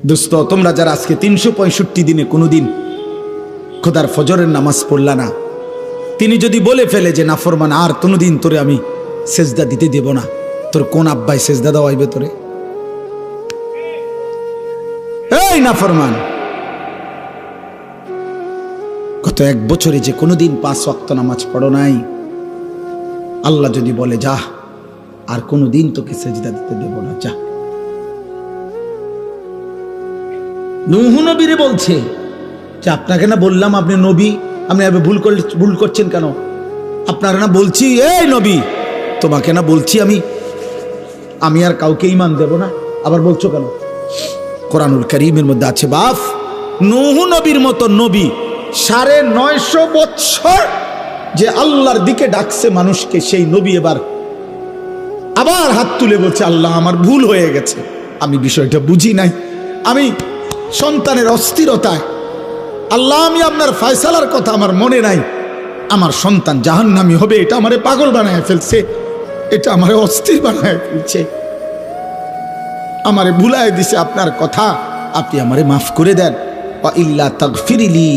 দোস্ত, তোমরা যারা আজকে 365 দিনে কোনোদিন খোদার ফজরের নামাজ পড়লা না, তিনি যদি বলে ফেলে যে নাফরমান আর কোনোদিন তোরে আমি সেজদা দিতে দেব না, তোর কোন আব্বাই সেজদা দেওয়াইবে তোরে? এই নাফরমান, গত 1 বছরে যে কোনোদিন 5 ওয়াক্ত নামাজ পড়ো নাই, আল্লাহ যদি বলে যা আর কোনোদিন তোকে সেজদা দিতে দেব না, যা। নূহ নবীরে বলছে যে আপনাকে না বললাম আপনি নবী, আপনি ভুল করছেন কেন? আপনারা না বলছি এই নবী, তোমাকে না বলছি আমি আর কাউকে ঈমান দেব না, আবার বলছো কেন? কোরআনুল কারীমের মধ্যে আছে বাপ, নূহ নবীর মতো নবী 950 বছর যে আল্লাহর দিকে ডাকছে মানুষকে, সেই নবী এবার আবার হাত তুলে বলছে আল্লাহ আমার ভুল হয়ে গেছে, আমি বিষয়টা বুঝি নাই, আমি সন্তানের অস্থিরতায়, আল্লাহ আমি আপনার ফয়সালার কথা আমার মনে নাই, আমার সন্তান জাহান্নামী হবে, এটা আমারে পাগল বানায় ফেলছে, এটা আমারে অস্থির বানায় ফেলছে, আমারে ভুলায় দিছে আপনার কথা, আপনি আমারে মাফ করে দেন। ওয়া ইল্লা তাগফিরলি।